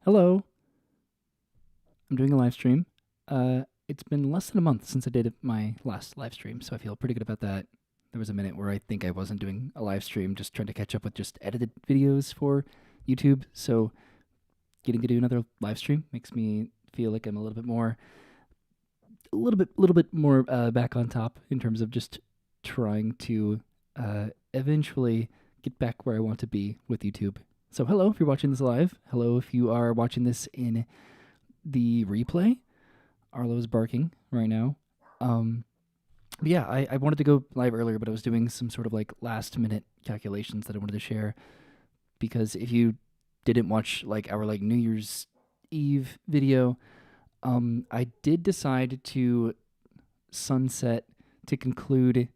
Hello, I'm doing a live stream. It's been less than a month since I did my last live stream, so I feel pretty good about that. There was a minute where I think I wasn't doing a live stream, just trying to catch up with just edited videos for YouTube. So getting to do another live stream makes me feel like I'm a little bit more back on top in terms of just trying to eventually get back where I want to be with YouTube. So hello if you're watching this live. Hello if you are watching this in the replay. Arlo's barking right now. Um, but yeah, I wanted to go live earlier, but I was doing some sort of like last minute calculations that I wanted to share because if you didn't watch like our like New Year's Eve video, I did decide to sunset to conclude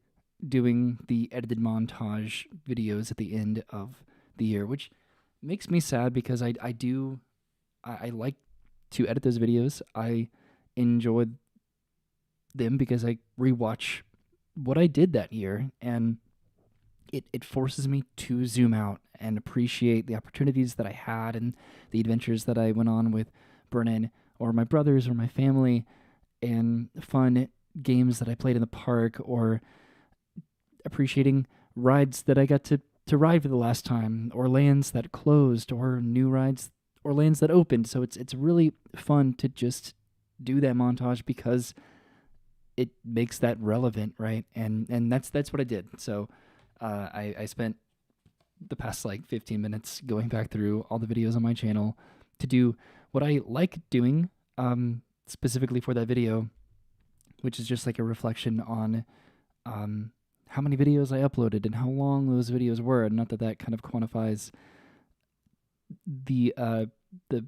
doing the edited montage videos at the end of the year, which makes me sad because I like to edit those videos. I enjoy them because I rewatch what I did that year, and it forces me to zoom out and appreciate the opportunities that I had and the adventures that I went on with Brennan or my brothers or my family, and fun games that I played in the park, or appreciating rides that I got to ride for the last time, or lands that closed, or new rides or lands that opened. So it's really fun to just do that montage because it makes that relevant, right? And that's what I did. So I spent the past like 15 minutes going back through all the videos on my channel to do what I like doing, specifically for that video, which is just like a reflection on how many videos I uploaded and how long those videos were. And not that that kind of quantifies the the,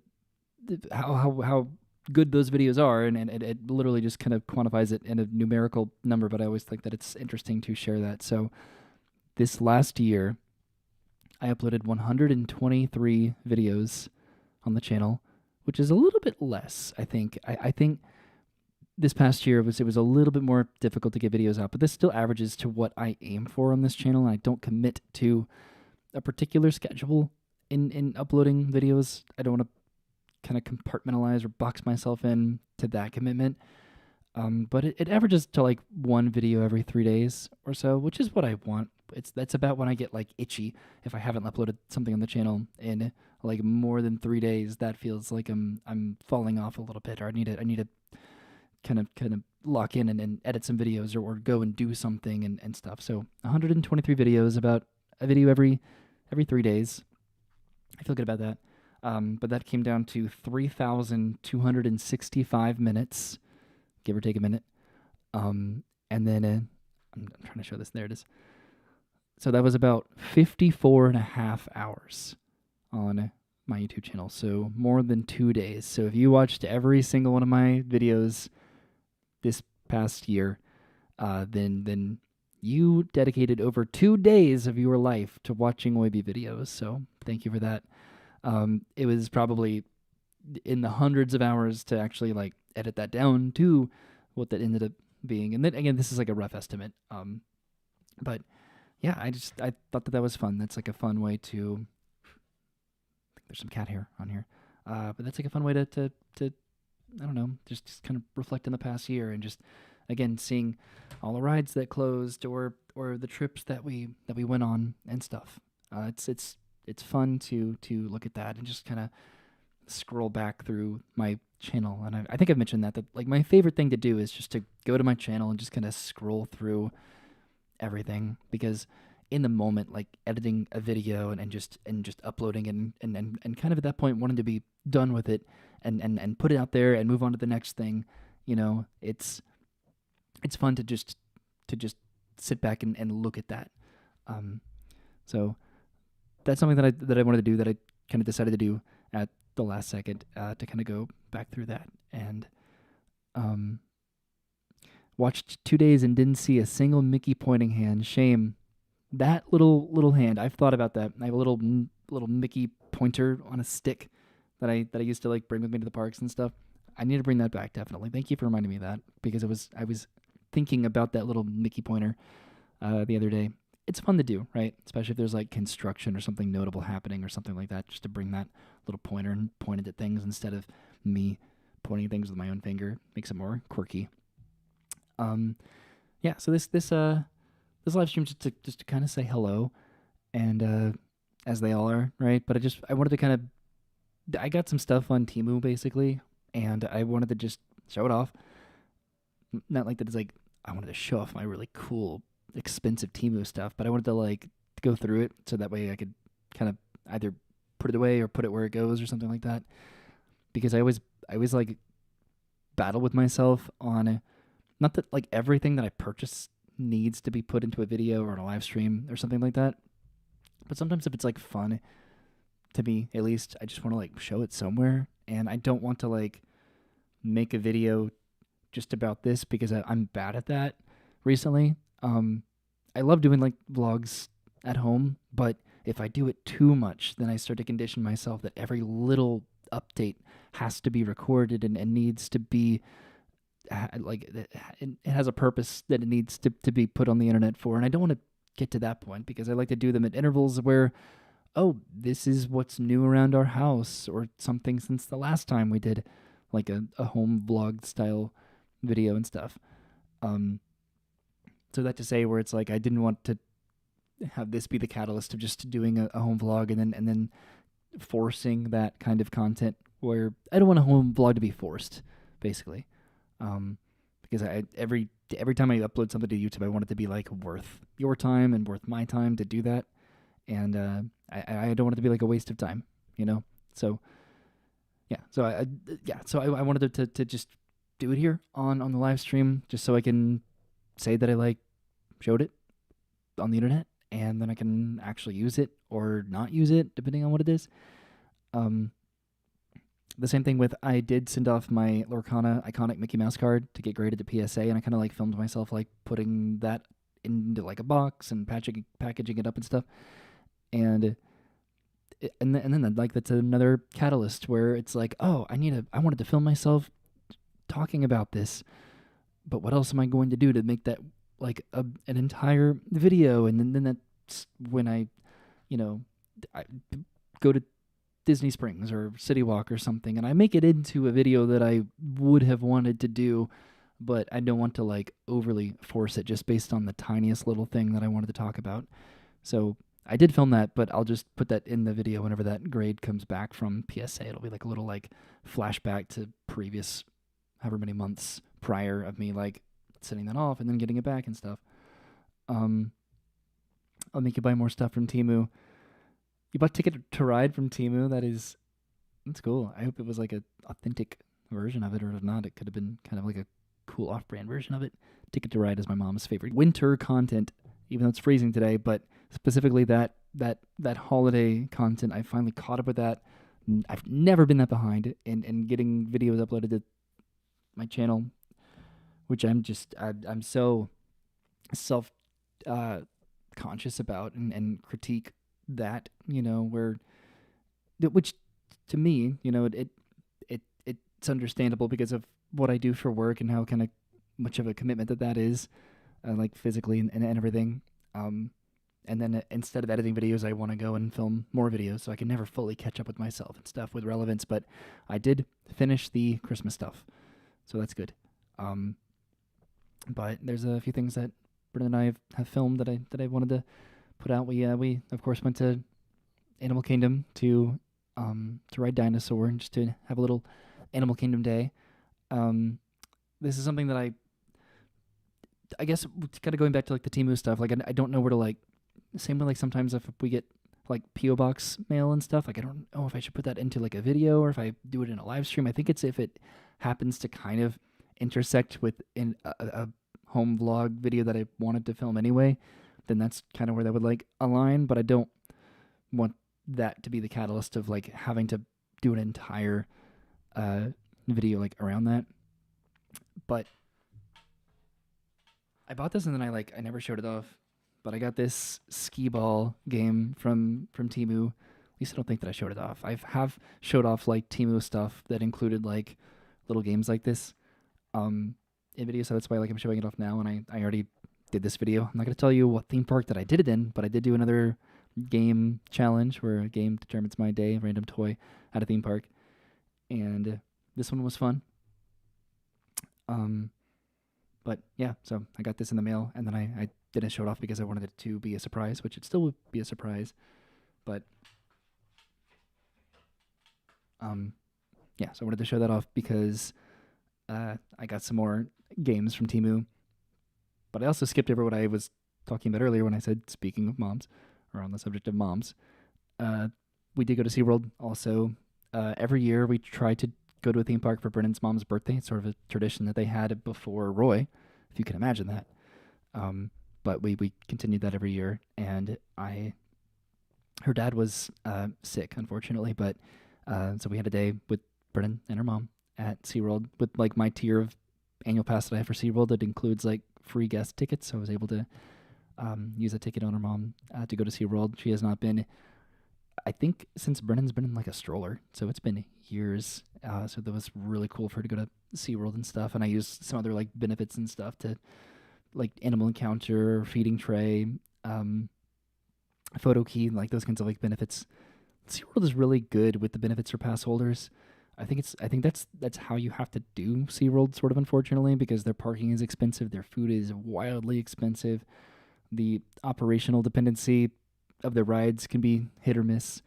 how good those videos are, and it literally just kind of quantifies it in a numerical number. But I always think that it's interesting to share that. So this last year, I uploaded 123 videos on the channel, which is a little bit less. I think. I think this past year it was a little bit more difficult to get videos out, but this still averages to what I aim for on this channel. And I don't commit to a particular schedule in uploading videos. I don't want to kind of compartmentalize or box myself in to that commitment. But it averages to like one video every 3 days or so, which is what I want. That's about when I get like itchy. If I haven't uploaded something on the channel in like more than 3 days, that feels like I'm falling off a little bit, or I need to kind of lock in and edit some videos, or go and do something and stuff. So 123 videos, about a video every 3 days. I feel good about that. But that came down to 3,265 minutes, give or take a minute. And then I'm trying to show this. There it is. So that was about 54 and a half hours on my YouTube channel. So more than 2 days. So if you watched every single one of my videos this past year, then you dedicated over 2 days of your life to watching Oiby videos. So thank you for that. It was probably in the hundreds of hours to actually like edit that down to what that ended up being. And then again, this is like a rough estimate. But yeah, I thought that was fun. That's like a fun way to. I think there's some cat hair on here, but that's like a fun way to I don't know, just kind of reflect on the past year, and just again seeing all the rides that closed, or the trips that we went on and stuff. It's fun to look at that and just kind of scroll back through my channel. And I think I've mentioned that like my favorite thing to do is just to go to my channel and just kind of scroll through everything, because in the moment, like editing a video and just uploading and kind of at that point wanting to be done with it and put it out there and move on to the next thing, it's fun to just sit back and look at that. So that's something that I wanted to do, that I kind of decided to do at the last second, to kind of go back through that. And watched 2 days and didn't see a single Mickey pointing hand. Shame. That little hand. I've thought about that. I have a little Mickey pointer on a stick that I used to like bring with me to the parks and stuff. I need to bring that back, definitely. Thank you for reminding me of that, because I was thinking about that little Mickey pointer the other day, it's fun to do, right? Especially if there's like construction or something notable happening or something like that, just to bring that little pointer and point it at things instead of me pointing things with my own finger. Makes it more quirky. Um, yeah. So this live stream just to kind of say hello, and as they all are, right? But I wanted to kind of I got some stuff on Temu basically, and I wanted to just show it off. Not like that it's like I wanted to show off my really cool, expensive Temu stuff, but I wanted to like go through it so that way I could kind of either put it away or put it where it goes or something like that. Because I always like battle with myself on not that like everything that I purchase needs to be put into a video or in a live stream or something like that. But sometimes if it's like fun to me, at least I just want to like show it somewhere, and I don't want to like make a video just about this because I'm bad at that recently. I love doing like vlogs at home, but if I do it too much, then I start to condition myself that every little update has to be recorded and needs to be like it has a purpose that it needs to be put on the internet for. And I don't want to get to that point because I like to do them at intervals where, oh, this is what's new around our house or something since the last time we did like a home vlog style video and stuff. So that to say where it's like I didn't want to have this be the catalyst of just doing a home vlog and then forcing that kind of content where I don't want a home vlog to be forced, basically. Because every time I upload something to YouTube, I want it to be like worth your time and worth my time to do that, and I don't want it to be like a waste of time, you know. So yeah, so I wanted to just do it here on the live stream, just so I can say that I like showed it on the internet, and then I can actually use it or not use it depending on what it is. The same thing with I did send off my Lorcana iconic Mickey Mouse card to get graded to PSA, and I kind of like filmed myself like putting that into like a box and packaging it up and stuff. And then like that's another catalyst where it's like, oh, I wanted to film myself talking about this, but what else am I going to do to make that like an entire video? And then that's when I go to Disney Springs or City Walk or something, and I make it into a video that I would have wanted to do, but I don't want to like overly force it just based on the tiniest little thing that I wanted to talk about. So I did film that, but I'll just put that in the video whenever that grade comes back from PSA. It'll be like a little like flashback to previous however many months prior of me like sending that off and then getting it back and stuff. I'll make you buy more stuff from Temu. You bought Ticket to Ride from Temu. That's cool. I hope it was like a authentic version of it, or if not, it could have been kind of like a cool off-brand version of it. Ticket to Ride is my mom's favorite winter content, even though it's freezing today. But specifically that holiday content, I finally caught up with that. I've never been that behind in getting videos uploaded to my channel, which I'm so self conscious about and critique that, which to me, it's understandable because of what I do for work and how kind of much of a commitment that is, like physically and everything. And then instead of editing videos, I want to go and film more videos, so I can never fully catch up with myself and stuff with relevance. But I did finish the Christmas stuff, so that's good. But there's a few things that Brendan and I have filmed that I wanted to put out. We of course went to Animal Kingdom to ride Dinosaur and just to have a little Animal Kingdom day. This is something that I guess kind of going back to like the Temu stuff. Like I don't know where to like. Same way like sometimes if we get like PO box mail and stuff. Like I don't know if I should put that into like a video or if I do it in a live stream. I think it's if it happens to kind of intersect with in a home vlog video that I wanted to film anyway, then that's kind of where that would like align. But I don't want that to be the catalyst of like having to do an entire video like around that. But I bought this and then I never showed it off. But I got this skee ball game from Temu. At least I don't think that I showed it off. I have showed off like Temu stuff that included like little games like this in videos, so that's why like I'm showing it off now. And I already did this video. I'm not going to tell you what theme park that I did it in, but I did do another game challenge where a game determines my day, random toy at a theme park. And this one was fun. But yeah, so I got this in the mail, and then I didn't show it off because I wanted it to be a surprise, which it still would be a surprise. But yeah, so I wanted to show that off because I got some more games from Temu. But I also skipped over what I was talking about earlier when I said, speaking of moms, or on the subject of moms. We did go to SeaWorld also. Every year we try to go to a theme park for Brennan's mom's birthday. It's sort of a tradition that they had before Roy, if you can imagine that. But we continued that every year, and her dad was sick, unfortunately, but so we had a day with Brennan and her mom at SeaWorld with like my tier of annual pass that I have for SeaWorld that includes like free guest tickets, so I was able to use a ticket on her mom to go to SeaWorld. She has not been, I think, since Brennan's been in like a stroller, so it's been years. So that was really cool for her to go to SeaWorld and stuff. And I used some other like benefits and stuff to like animal encounter, feeding tray, photo key, like those kinds of like benefits. SeaWorld is really good with the benefits for pass holders. I think that's how you have to do SeaWorld, sort of, unfortunately, because their parking is expensive, their food is wildly expensive. The operational dependency of the rides can be hit or miss,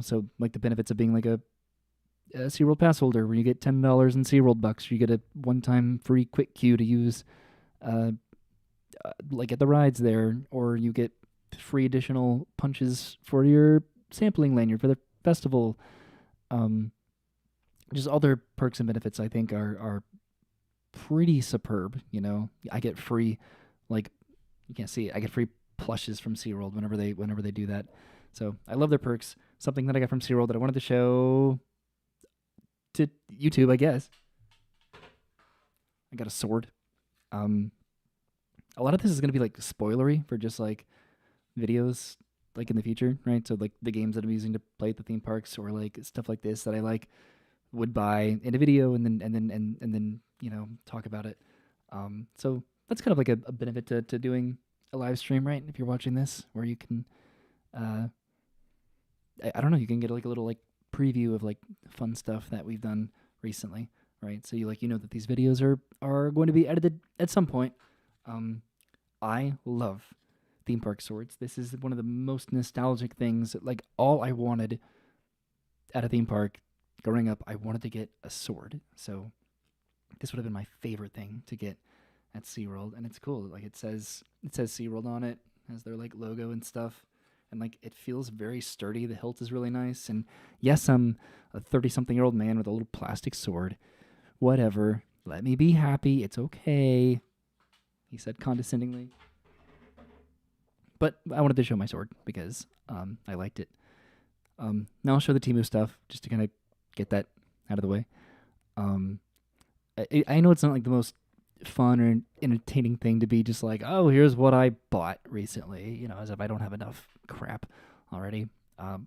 so like the benefits of being like a SeaWorld pass holder where you get $10 in SeaWorld bucks, you get a one-time free quick queue to use like at the rides there, or you get free additional punches for your sampling lanyard for the festival. Just all their perks and benefits, I think, are pretty superb. I get free, like, you can't see it, I get free plushes from SeaWorld whenever they do that. So I love their perks. Something that I got from SeaWorld that I wanted to show to YouTube, I guess. I got a sword. A lot of this is going to be like spoilery for just like videos like in the future, right? So like the games that I'm using to play at the theme parks, or like stuff like this that I like would buy in a video and then talk about it. So that's kind of like a benefit to doing a live stream, right? If you're watching this, where you can I don't know, you can get like a little like preview of like fun stuff that we've done recently, right? So you know that these videos are going to be edited at some point. I love theme park swords. This is one of the most nostalgic things. Like, all I wanted at a theme park growing up, I wanted to get a sword. So this would have been my favorite thing to get at SeaWorld, and it's cool. Like, it says SeaWorld on it, has their like logo and stuff. And like, it feels very sturdy. The hilt is really nice. And yes, I'm a 30-something-year-old man with a little plastic sword. Whatever. Let me be happy. It's okay, he said condescendingly. But I wanted to show my sword because I liked it. Now I'll show the Temu stuff just to kind of get that out of the way. I know it's not like the most fun or entertaining thing to be just like, oh, here's what I bought recently, as if I don't have enough crap already.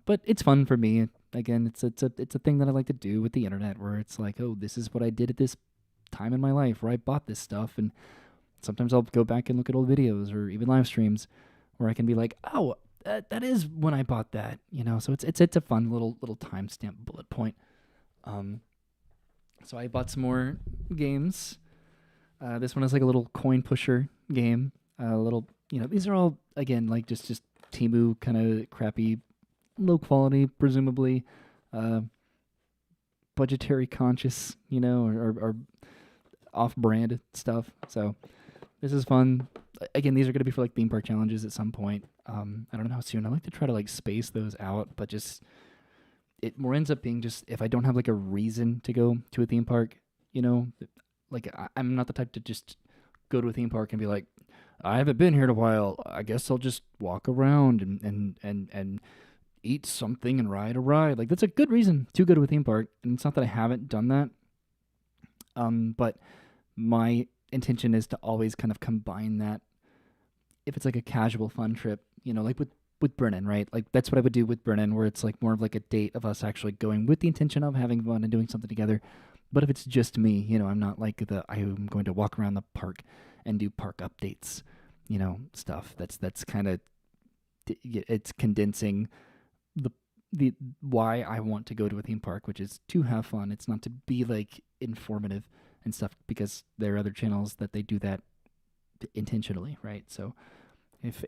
But it's fun for me. Again, it's a thing that I like to do with the internet, where it's like, oh, this is what I did at this time in my life where I bought this stuff. And sometimes I'll go back and look at old videos or even live streams where I can be like, oh, that is when I bought that, So it's a fun little timestamp bullet point. So I bought some more games. This one is like a little coin pusher game. These are all, again, like just Temu kind of crappy, low quality, presumably, budgetary conscious, or off-brand stuff. So this is fun. Again, these are going to be for like theme park challenges at some point. I don't know how soon. I like to try to like space those out, but just it more ends up being just if I don't have like a reason to go to a theme park, like I'm not the type to just go to a theme park and be like, I haven't been here in a while. I guess I'll just walk around and eat something and ride a ride. Like, that's a good reason to go to a theme park, and it's not that I haven't done that. But my intention is to always kind of combine that. If it's like a casual fun trip, like with Brennan, right? Like, that's what I would do with Brennan, where it's like more of like a date of us actually going with the intention of having fun and doing something together. But if it's just me, I'm not like I'm going to walk around the park and do park updates, stuff. That's kind of, it's condensing the the why I want to go to a theme park, which is to have fun. It's not to be like informative and stuff, because there are other channels that they do that intentionally, right? So if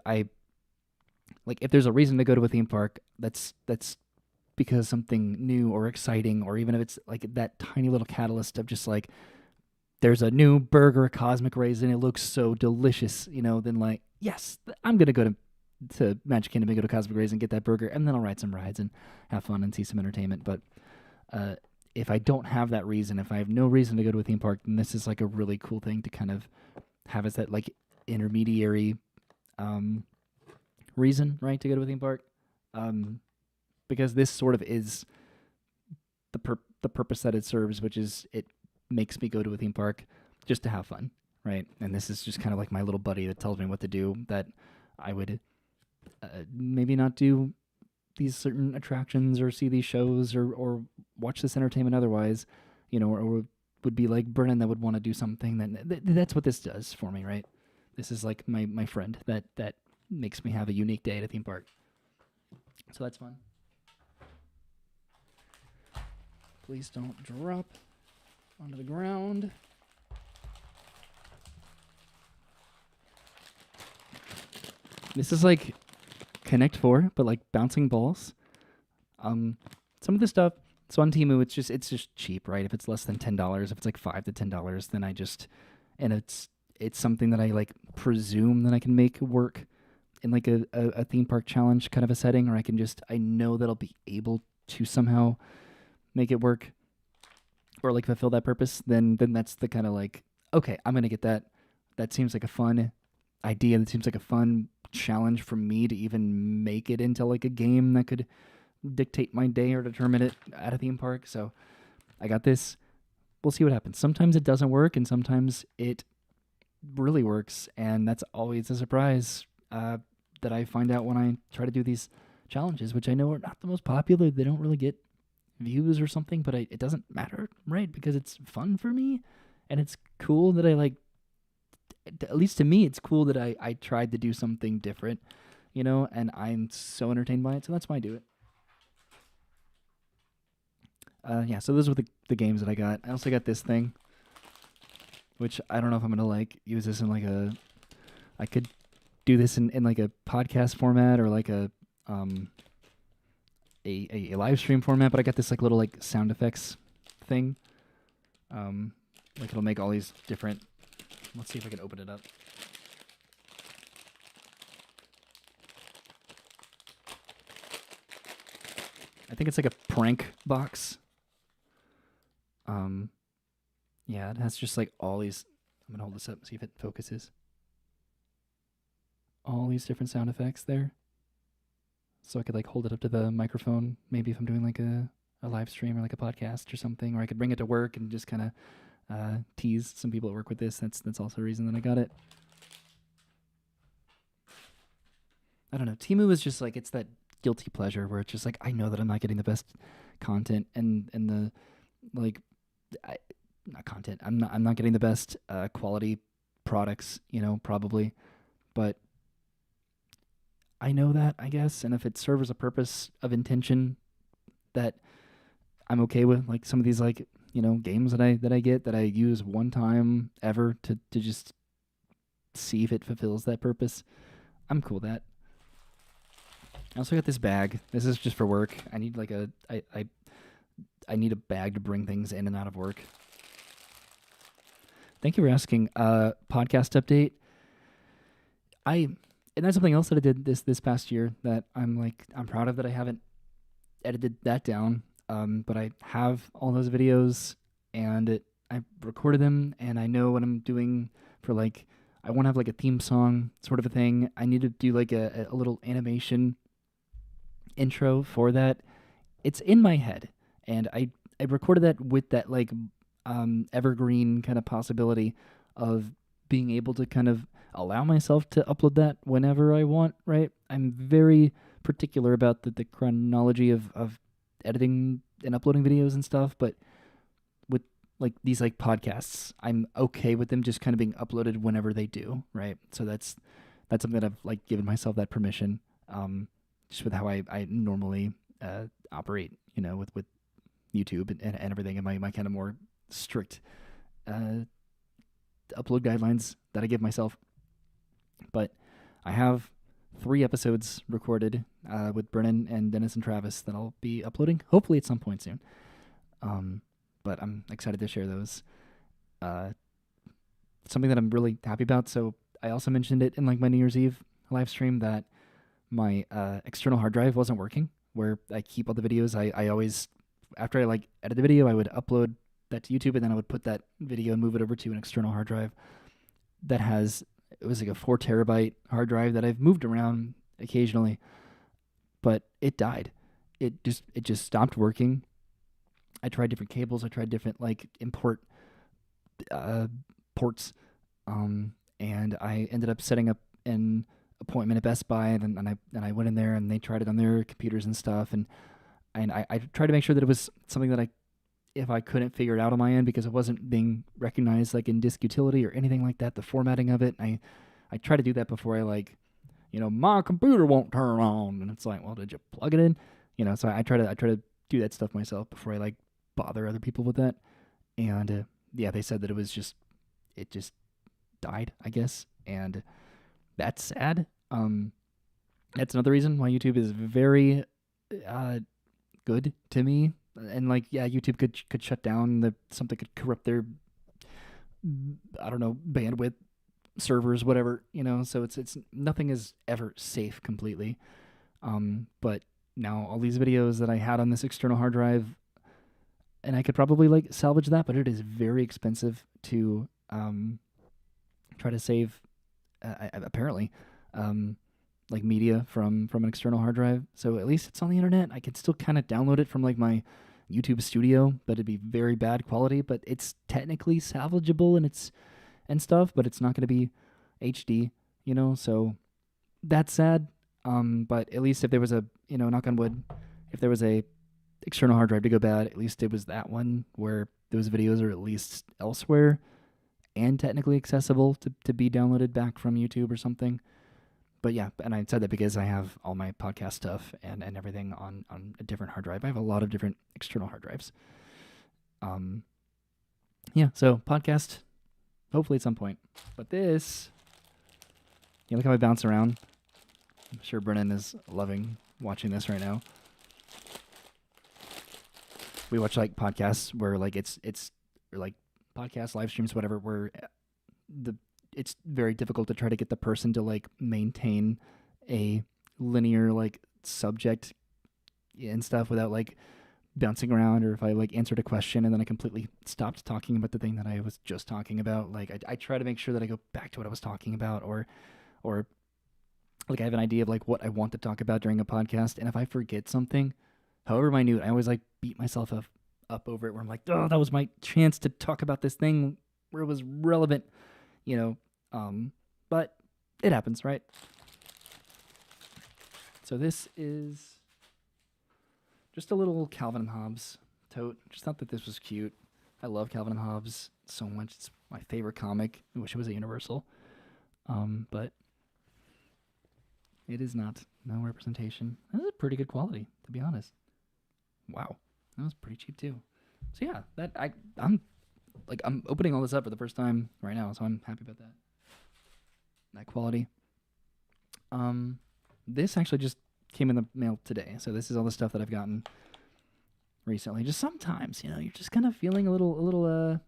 I like, if there's a reason to go to a theme park, that's because something new or exciting, or even if it's like that tiny little catalyst of just like, there's a new burger, Cosmic Raisin, it looks so delicious, then like, yes, I'm gonna go to Magic Kingdom and go to Cosmic Raisin and get that burger, and then I'll ride some rides and have fun and see some entertainment. But uh, if I don't have that reason, if I have no reason to go to a theme park, then this is like a really cool thing to kind of have as that like intermediary um, reason, right, to go to a theme park. Because this sort of is the purpose that it serves, which is it makes me go to a theme park just to have fun, right? And this is just kind of like my little buddy that tells me what to do, that I would maybe not do these certain attractions or see these shows or watch this entertainment otherwise, or would be like Brennan that would want to do something that's what this does for me, right? This is like my friend that makes me have a unique day at a theme park. So that's fun. Please don't drop onto the ground. This is like Connect 4, but like bouncing balls. Some of the stuff, so on Temu, it's just cheap, right? If it's less than $10, if it's like $5 to $10, then and it's something that I like presume that I can make work in like a theme park challenge kind of a setting, or I know that I'll be able to somehow make it work or like fulfill that purpose, then that's the kind of like, okay, I'm gonna get that. That seems like a fun idea. That seems like a fun challenge for me to even make it into like a game that could dictate my day or determine it at a theme park. So I got this. We'll see what happens. Sometimes it doesn't work, and sometimes it really works, and that's always a surprise that I find out when I try to do these challenges, which I know are not the most popular. They don't really get views or something, but it doesn't matter, right? Because it's fun for me, and it's cool that I like, at least to me, it's cool that I tried to do something different, and I'm so entertained by it, so that's why I do it. Yeah, so those were the games that I got. I also got this thing, which I don't know if I'm gonna like use this in like I could do this in like a podcast format or like a live stream format, but I got this like little like sound effects thing. Like it'll make all these different. Let's see if I can open it up. I think it's like a prank box. Yeah, it has just like all these. I'm gonna hold this up and see if it focuses. All these different sound effects there. So I could like hold it up to the microphone, maybe if I'm doing like a live stream or like a podcast or something, or I could bring it to work and just kind of tease some people at work with this. That's also a reason that I got it. I don't know. Temu is just like, it's that guilty pleasure where it's just like, I know that I'm not getting the best content and the like, not content. I'm not getting the best quality products, probably, but I know that, I guess, and if it serves a purpose of intention, that I'm okay with, like some of these like games that I get that I use one time ever to just see if it fulfills that purpose. I'm cool with that. I also got this bag. This is just for work. I need like I need a bag to bring things in and out of work. Thank you for asking. Podcast update. And that's something else that I did this past year that I'm proud of, that I haven't edited that down. But I have all those videos and I recorded them, and I know what I'm doing for like, I want to have like a theme song sort of a thing. I need to do like a little animation intro for that. It's in my head, and I recorded that with that like evergreen kind of possibility of being able to kind of allow myself to upload that whenever I want, right? I'm very particular about the chronology of editing and uploading videos and stuff, but with like these like podcasts, I'm okay with them just kind of being uploaded whenever they do, right? So that's something that I've like given myself that permission, just with how I normally operate, with YouTube and everything, and my kind of more strict uh, upload guidelines that I give myself. But I have 3 episodes recorded with Brennan and Dennis and Travis that I'll be uploading, hopefully at some point soon. But I'm excited to share those. Something that I'm really happy about. So I also mentioned it in like my New Year's Eve live stream that my external hard drive wasn't working, where I keep all the videos. I always, after I like edit the video, I would upload that to YouTube, and then I would put that video and move it over to an external hard drive that it was like a 4 terabyte hard drive that I've moved around occasionally, but it died. It just stopped working. I tried different cables. I tried different like import ports, and I ended up setting up an appointment at Best Buy, and I went in there and they tried it on their computers and stuff, and I tried to make sure that it was something that if I couldn't figure it out on my end because it wasn't being recognized like in disk utility or anything like that, the formatting of it, I try to do that before I my computer won't turn on, and it's like, well, did you plug it in? So I try to do that stuff myself before I like bother other people with that. And yeah, they said that it just died, I guess, and that's sad. That's another reason why YouTube is very good to me. And like, yeah, YouTube could shut down, something could corrupt their, I don't know, bandwidth, servers, whatever, so it's nothing is ever safe completely. But now all these videos that I had on this external hard drive, and I could probably like salvage that, but it is very expensive to try to save apparently like media from an external hard drive. So at least it's on the internet. I could still kind of download it from like my YouTube studio, but it'd be very bad quality, but it's technically salvageable and stuff, but it's not going to be HD, so that's sad. But at least if there was a, knock on wood, if there was a external hard drive to go bad, at least it was that one where those videos are at least elsewhere and technically accessible to be downloaded back from YouTube or something. But yeah, and I said that because I have all my podcast stuff and everything on a different hard drive. I have a lot of different external hard drives. Yeah, so podcast, hopefully at some point. But this, look how I bounce around. I'm sure Brennan is loving watching this right now. We watch like podcasts where like it's or like podcast live streams, whatever, where it's very difficult to try to get the person to like maintain a linear like subject and stuff without like bouncing around, or if I like answered a question and then I completely stopped talking about the thing that I was just talking about. Like I try to make sure that I go back to what I was talking about, or like I have an idea of like what I want to talk about during a podcast, and if I forget something, however minute, I always like beat myself up over it, where I'm like, oh, that was my chance to talk about this thing where it was relevant, but it happens, right? So this is just a little Calvin and Hobbes tote. Just thought that this was cute. I love Calvin and Hobbes so much. It's my favorite comic. I wish it was a Universal. But it is not. No representation. This is pretty good quality, to be honest. Wow. That was pretty cheap too. So yeah, I'm opening all this up for the first time right now, so I'm happy about that. That quality. This actually just came in the mail today, so this is all the stuff that I've gotten recently. Just sometimes, you're just kind of feeling a little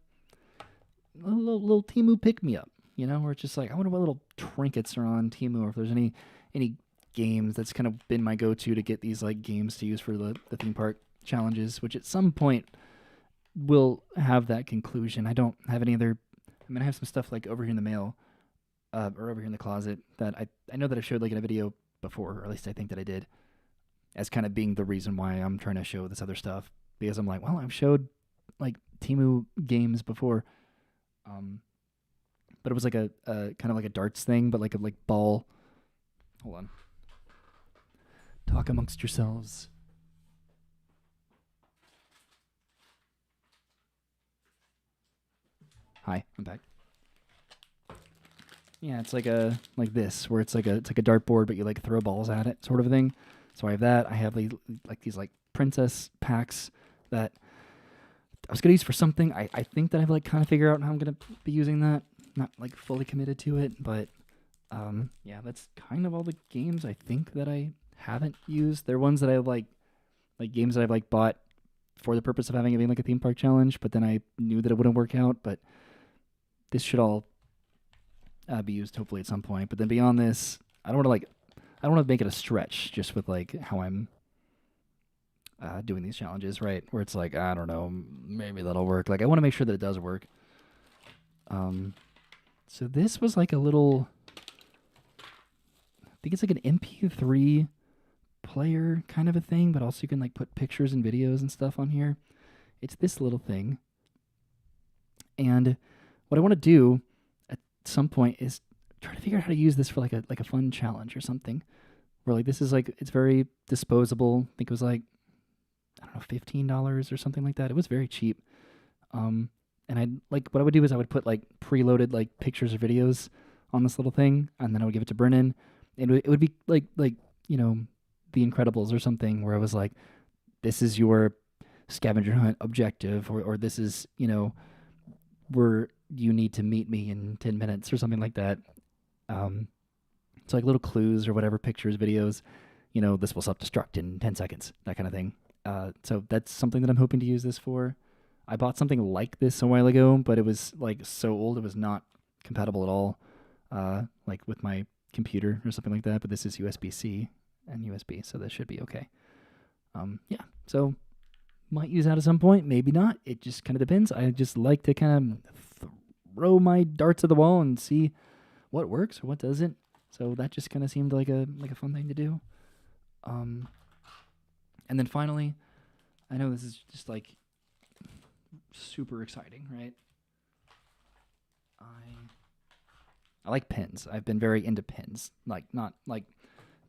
Temu pick me up, where it's just like, I wonder what little trinkets are on Temu, or if there's any games. That's kind of been my go-to to get these like games to use for the theme park challenges, which at some point will have that conclusion. I don't have any other. I have some stuff like over here in the mail, or over here in the closet that I know that I showed like in a video before, or at least I think that I did, as kind of being the reason why I'm trying to show this other stuff, because I'm like, well, I've showed like Temu games before, but it was like a kind of like a darts thing, but like a ball. Hold on. Talk amongst yourselves. Hi, I'm back. Yeah, it's like this, where it's like a dartboard, but you like throw balls at it, sort of a thing. So I have that. I have like these like princess packs that I was gonna use for something. I think that I've like kind of figured out how I'm gonna be using that. Not like fully committed to it, but yeah, that's kind of all the games I think that I haven't used. They're ones that I like games that I've like bought for the purpose of having it being like a theme park challenge, but then I knew that it wouldn't work out. But this should all be used hopefully at some point. But then beyond this, I don't want to make it a stretch just with like how I'm doing these challenges, right? Where it's like I don't know, maybe that'll work. Like I want to make sure that it does work. So this was like a little, I think it's like an MP3 player kind of a thing, but also you can like put pictures and videos and stuff on here. It's this little thing. And what I want to do at some point is try to figure out how to use this for like a fun challenge or something. Where like this is like it's very disposable. I think it was like I don't know $15 or something like that. It was very cheap. And I like what I would do is I would put like preloaded like pictures or videos on this little thing, and then I would give it to Brennan. And it would be like you know The Incredibles or something, where I was like, this is your scavenger hunt objective, or this is where you need to meet me in 10 minutes or something like that. So like little clues or whatever, pictures, videos, this will self-destruct in 10 seconds, that kind of thing. So that's something that I'm hoping to use this for. I bought something like this a while ago, but it was like so old it was not compatible at all, like with my computer or something like that. But this is USB-C and USB, so this should be okay. Yeah, so might use that at some point, maybe not. It just kind of depends. I just like to kind of throw my darts at the wall and see what works or what doesn't. So that just kind of seemed like a fun thing to do. And then finally, I know this is just like super exciting, right? I like pins. I've been very into pins. Like not like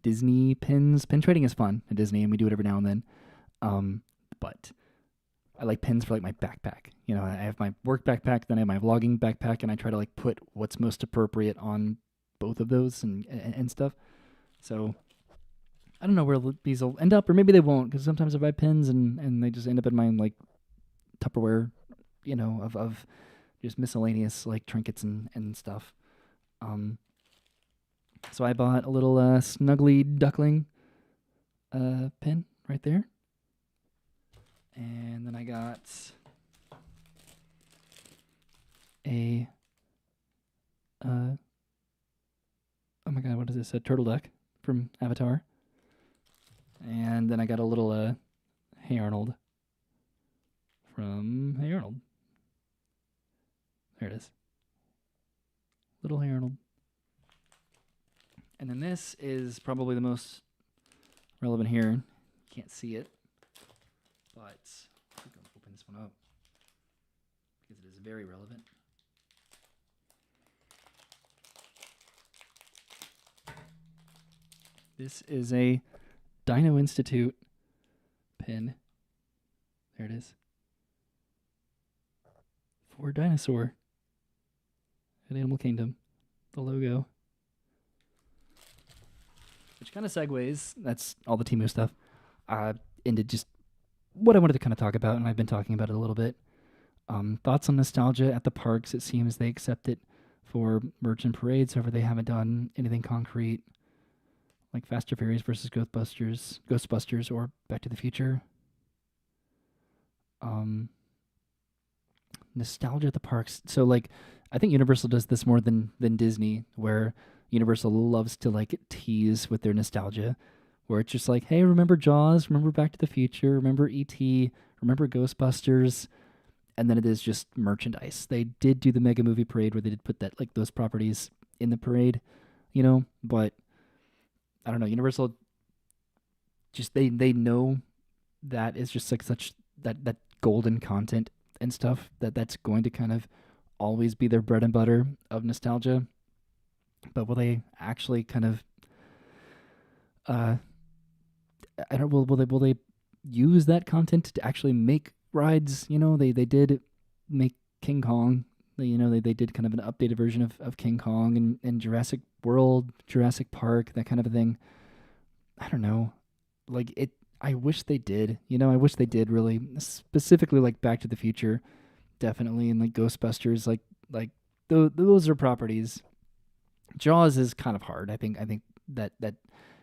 Disney pins. Pin trading is fun at Disney, and we do it every now and then. But I like pins for like my backpack. I have my work backpack, then I have my vlogging backpack, and I try to like put what's most appropriate on both of those and stuff. So I don't know where these will end up, or maybe they won't, because sometimes I buy pins and they just end up in my like Tupperware, of just miscellaneous like trinkets and stuff. So I bought a little snuggly duckling pin right there. And then I got a oh my god, what is this? A turtle duck from Avatar. And then I got a little Hey Arnold from Hey Arnold. There it is. Little Hey Arnold. And then this is probably the most relevant here. You can't see it, but I'm going to open this one up because it is very relevant. This is a Dino Institute pin. There it is. For Dinosaur at Animal Kingdom. The logo. Which kind of segues, that's all the Temu stuff, into just what I wanted to kind of talk about, and I've been talking about it a little bit. Thoughts on nostalgia at the parks. It seems they accept it for merchant parades, however they haven't done anything concrete, like Fast and Furious versus Ghostbusters, or Back to the Future. Nostalgia at the parks. So, like, I think Universal does this more than Disney, where Universal loves to like tease with their nostalgia, where it's just like, hey, remember Jaws? Remember Back to the Future? Remember E.T.? Remember Ghostbusters? And then it is just merchandise. They did do the Mega Movie Parade where they did put that like those properties in the parade, but I don't know. Universal just they know that is just like such that golden content and stuff that's going to kind of always be their bread and butter of nostalgia. But will they actually kind of will they use that content to actually make rides? They did make King Kong They did kind of an updated version of King Kong and Jurassic World, Jurassic Park, that kind of a thing. I don't know. Like it I wish they did. I wish they did really specifically like Back to the Future, definitely, and like Ghostbusters, like those are properties. Jaws is kind of hard. I think that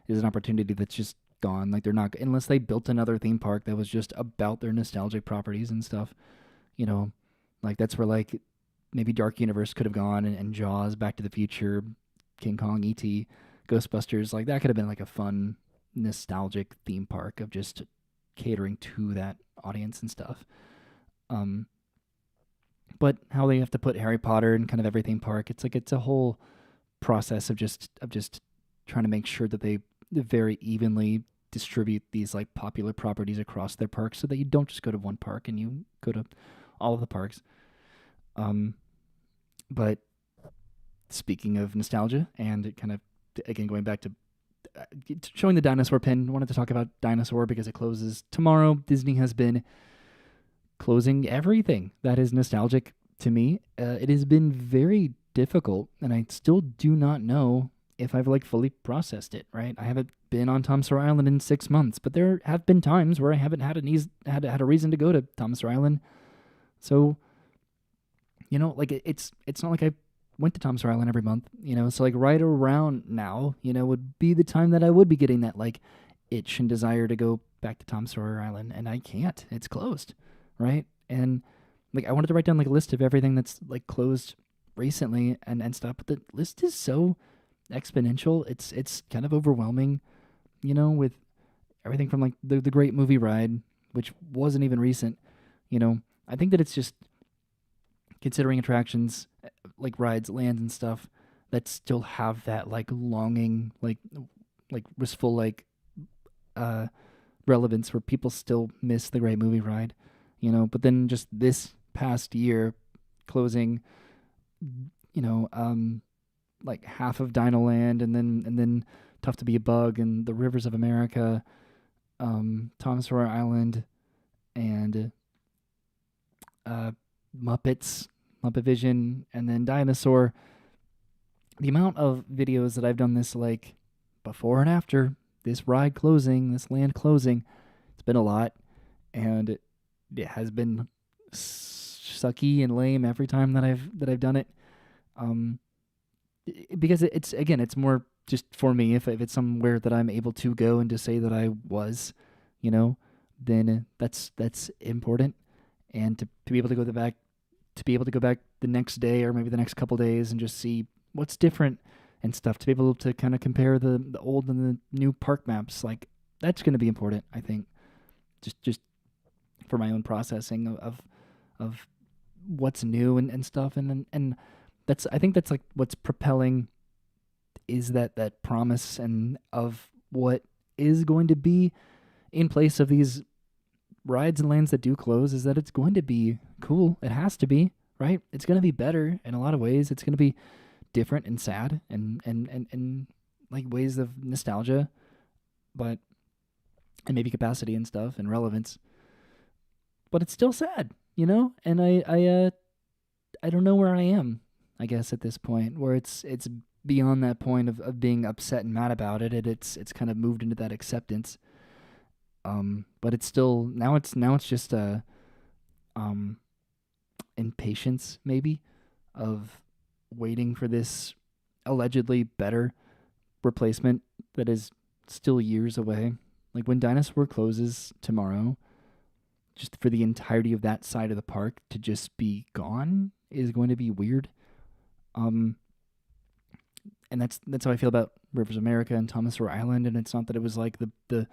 is an opportunity that's just gone. Like they're not, unless they built another theme park that was just about their nostalgic properties and stuff. You know, like that's where like maybe Dark Universe could have gone, and Jaws, Back to the Future, King Kong, E.T., Ghostbusters, like that could have been like a fun nostalgic theme park of just catering to that audience and stuff. Um, but how they have to put Harry Potter in kind of every theme park, it's like it's a whole process of just trying to make sure that they very evenly distribute these like popular properties across their parks so that you don't just go to one park and you go to all of the parks. Um, but speaking of nostalgia and kind of again going back to showing the dinosaur pin, I wanted to talk about Dinosaur because it closes tomorrow. Disney has been closing everything that is nostalgic to me. It has been very difficult, and I still do not know if I've like fully processed it. Right, I haven't been on Tom Sawyer Island in 6 months, but there have been times where I haven't had a reason to go to Tom Sawyer Island. So like it's not like I went to Tom Sawyer Island every month. So like right around now, would be the time that I would be getting that like itch and desire to go back to Tom Sawyer Island, and I can't. It's closed, right? And like I wanted to write down like a list of everything that's like closed recently and stuff, but the list is so exponential. It's kind of overwhelming, with everything from like the Great Movie Ride, which wasn't even recent. I think that it's just considering attractions like rides, lands, and stuff that still have that like longing, like wistful, like uh relevance where people still miss the Great Movie Ride, But then just this past year, closing, like half of Dino Land, and then Tough to Be a Bug and the Rivers of America, Tom Sawyer Island, and Muppets, Muppet Vision, and then Dinosaur. The amount of videos that I've done this like before and after this ride closing, this land closing, it's been a lot, and it has been sucky and lame every time that I've done it. Because it's more just for me. If it's somewhere that I'm able to go and to say that I was, then that's important, and to be able to go back the next day or maybe the next couple days and just see what's different and stuff, to be able to kind of compare the old and the new park maps, like that's going to be important, I think, just for my own processing of what's new and stuff, and I think that's like what's propelling is that promise and of what is going to be in place of these rides and lands that do close, is that it's going to be cool. It has to be, right? It's going to be better in a lot of ways. It's going to be different and sad and like ways of nostalgia, but and maybe capacity and stuff and relevance. But it's still sad, And I don't know where I am, I guess, at this point, where it's beyond that point of being upset and mad about it, and it's kind of moved into that acceptance. But it's still now it's just a impatience maybe of waiting for this allegedly better replacement that is still years away. Like when Dinosaur closes tomorrow, just for the entirety of that side of the park to just be gone is going to be weird. And that's how I feel about Rivers of America and Thomas Sawyer Island. And it's not that it was like the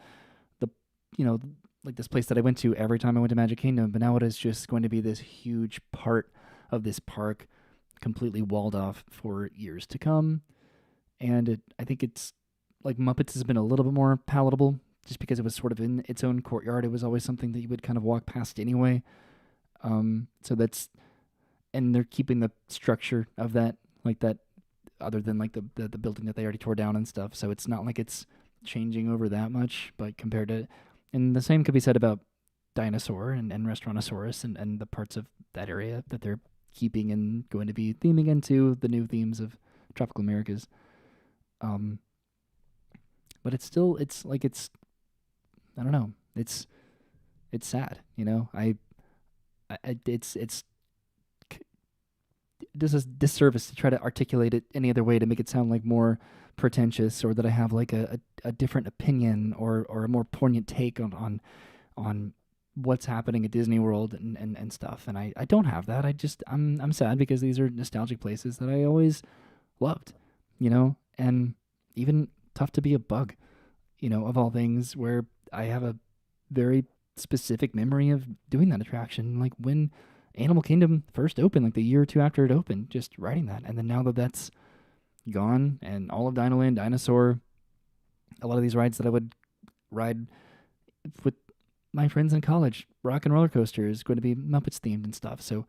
like this place that I went to every time I went to Magic Kingdom, but now it is just going to be this huge part of this park completely walled off for years to come. And I think it's like Muppets has been a little bit more palatable just because it was sort of in its own courtyard. It was always something that you would kind of walk past anyway. So that's, and they're keeping the structure of that, like that, other than like the building that they already tore down and stuff. So it's not like it's changing over that much, but compared to, and the same could be said about Dinosaur and Restaurantosaurus and the parts of that area that they're keeping and going to be theming into the new themes of Tropical Americas. Um, but it's still, it's like, I don't know, it's sad, you know. It's this is disservice to try to articulate it any other way to make it sound like more pretentious, or that I have like a different opinion, or a more poignant take on what's happening at Disney World and stuff. And I don't have that. I'm sad because these are nostalgic places that I always loved, you know, and even Tough to Be a Bug, you know, of all things, where I have a very specific memory of doing that attraction, like when Animal Kingdom first opened, like the year or two after it opened, just riding that. And then now that that's gone, and all of Dinoland, Dinosaur, a lot of these rides that I would ride with my friends in college, Rock and Roller Coaster is going to be Muppets themed and stuff. So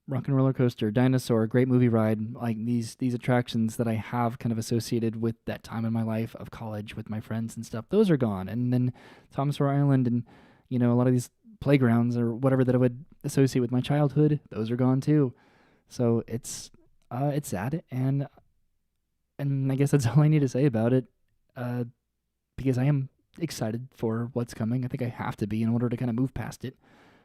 Rock and Roller Coaster, Dinosaur, great movie ride, like these attractions that I have kind of associated with that time in my life of college with my friends and stuff, those are gone. And then Thomas Sawyer Island, and you know, a lot of these playgrounds or whatever that I would associate with my childhood, those are gone too. So it's sad, and I guess that's all I need to say about it. Uh, because I am excited for what's coming. I think I have to be in order to kind of move past it,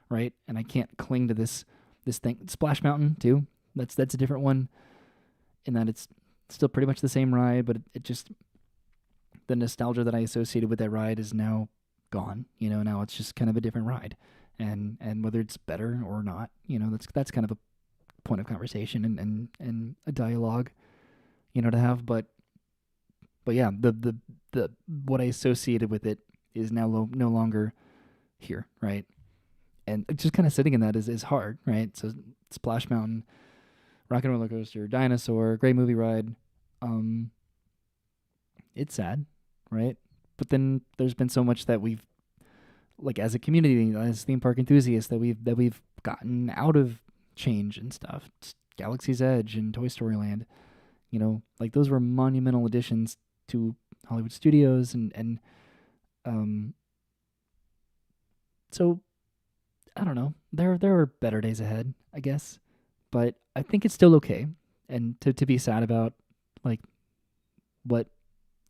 right? And I can't cling to this thing. Splash Mountain too. That's a different one, in that it's still pretty much the same ride, but it just, the nostalgia that I associated with that ride is now gone. You know, now it's just kind of a different ride, and whether it's better or not, you know, that's kind of a point of conversation and a dialogue, you know, to have. But yeah, the what I associated with it is now no longer here, right? And just kind of sitting in that is hard, right? So Splash Mountain, Rock and Roller Coaster, Dinosaur, great movie ride. It's sad, right? But then there's been so much that we've, like, as a community, as theme park enthusiasts, that we've gotten out of change and stuff. It's Galaxy's Edge and Toy Story Land, you know, like those were monumental additions to Hollywood Studios, and so I don't know. There are better days ahead, I guess, but I think it's still okay, and to be sad about, like, what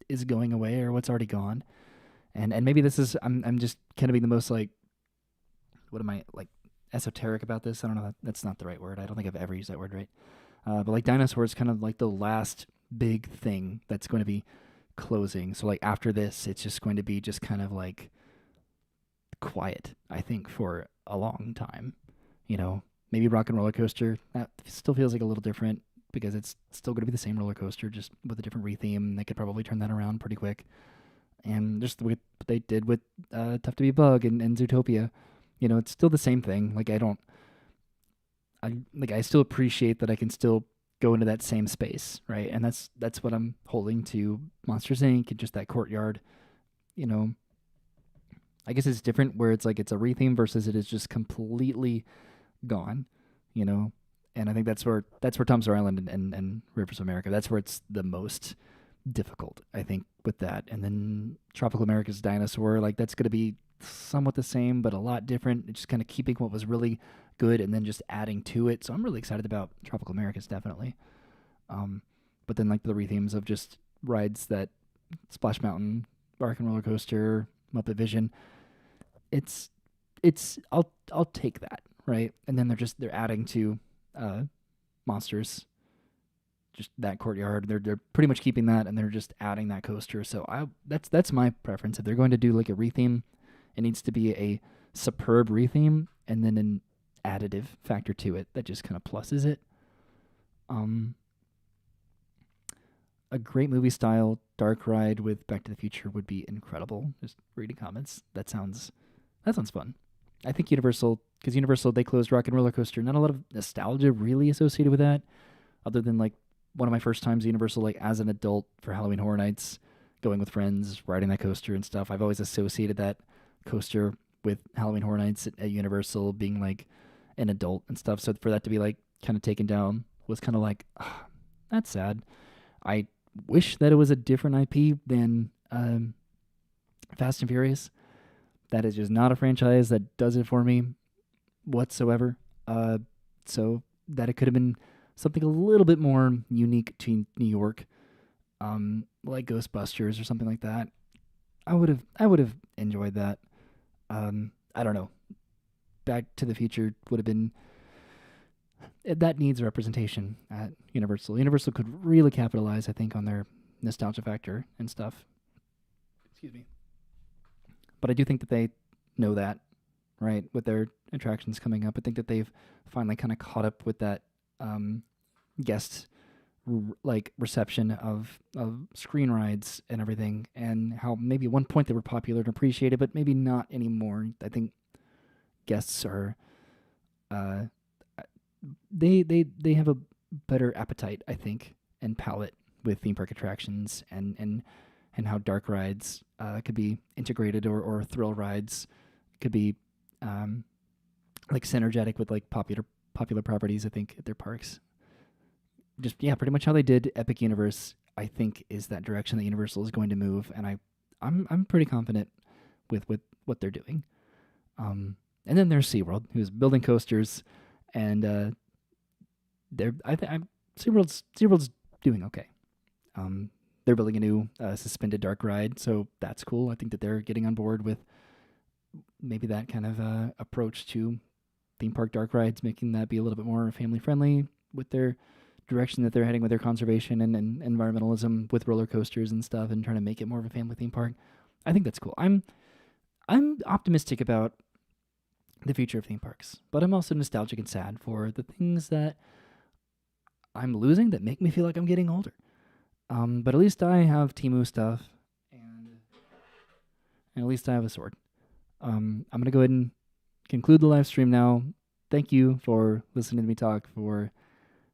is going away or what's already gone, and maybe this is, I'm just kind of being the most, like, what am I, like, esoteric about this? I don't know. That's not the right word. I don't think I've ever used that word right. But like Dinosaur is kind of like the last big thing that's going to be closing. So like after this, it's just going to be just kind of like quiet, I think, for a long time. You know, maybe Rock and Roller Coaster, that still feels like a little different because it's still going to be the same roller coaster, just with a different retheme. They could probably turn that around pretty quick. And just the way they did with Tough to Be a Bug and Zootopia, you know, it's still the same thing. Like I still appreciate that I can still go into that same space, right? And that's what I'm holding to Monsters Inc. and just that courtyard. You know, I guess it's different where it's like it's a retheme versus it is just completely gone. You know, and I think that's where Tom Sawyer Island and Rivers of America, that's where it's the most difficult, I think, with that. And then Tropical America's Dinosaur, like that's going to be somewhat the same, but a lot different. It's just kind of keeping what was really good and then just adding to it. So I'm really excited about Tropical Americas, definitely. But then like the rethemes of just rides that Splash Mountain, Rock and Roller Coaster, Muppet Vision, it's I'll take that, right? And then they're adding to Monsters, just that courtyard. They're pretty much keeping that, and they're just adding that coaster. So that's my preference. If they're going to do like a retheme, it needs to be a superb retheme and then an additive factor to it that just kind of pluses it. A great movie style dark ride with Back to the Future would be incredible. Just reading comments. That sounds fun. I think Universal, because Universal, they closed Rock and Roller Coaster. Not a lot of nostalgia really associated with that, other than like one of my first times at Universal, like as an adult for Halloween Horror Nights, going with friends, riding that coaster and stuff. I've always associated that coaster with Halloween Horror Nights at Universal being like an adult and stuff. So for that to be like kind of taken down was kind of like, that's sad. I wish that it was a different IP than Fast and Furious. That is just not a franchise that does it for me whatsoever. So that it could have been something a little bit more unique to New York, like Ghostbusters or something like that. I would have enjoyed that. I don't know. Back to the Future would have been that needs representation at Universal. Universal could really capitalize, I think, on their nostalgia factor and stuff. Excuse me. But I do think that they know that, right? With their attractions coming up, I think that they've finally kind of caught up with that um, guest like reception of screen rides and everything, and how maybe at one point they were popular and appreciated, but maybe not anymore. I think guests are uh, they have a better appetite, I think, and palate with theme park attractions and how dark rides could be integrated, or thrill rides could be um, like synergetic with like popular properties. I think at their parks, just yeah, pretty much how they did Epic Universe. I think is that direction that Universal is going to move, and I'm pretty confident with what they're doing. And then there's SeaWorld, who's building coasters, and they're I'm SeaWorld's doing okay. They're building a new suspended dark ride, so that's cool. I think that they're getting on board with maybe that kind of approach to theme park dark rides, making that be a little bit more family friendly with their direction that they're heading with their conservation and environmentalism with roller coasters and stuff, and trying to make it more of a family theme park. I think that's cool. I'm optimistic about the future of theme parks, but I'm also nostalgic and sad for the things that I'm losing that make me feel like I'm getting older. But at least I have Temu stuff, and at least I have a sword. I'm gonna go ahead and conclude the live stream now. Thank you for listening to me talk for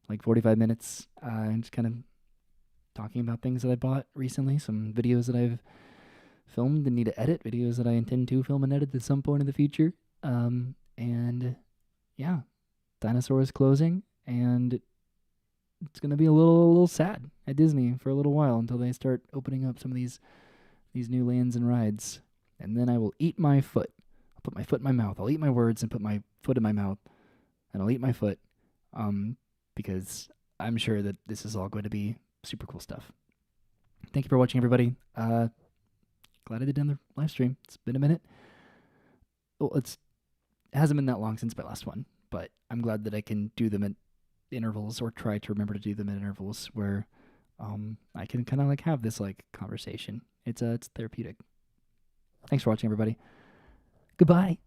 like 45 minutes. And just kind of talking about things that I bought recently, some videos that I've filmed and need to edit, videos that I intend to film and edit at some point in the future. And yeah, Dinosaur is closing, and it's gonna be a little sad at Disney for a little while until they start opening up some of these new lands and rides. And then I will eat my foot. I'll put my foot in my mouth. I'll eat my words and put my foot in my mouth, and I'll eat my foot, because I'm sure that this is all going to be super cool stuff. Thank you for watching, everybody. Glad I did the live stream. It's been a minute. Well, it hasn't been that long since my last one, but I'm glad that I can do them at intervals, or try to remember to do them at intervals where I can kind of like have this like conversation. It's therapeutic. Thanks for watching, everybody. Goodbye.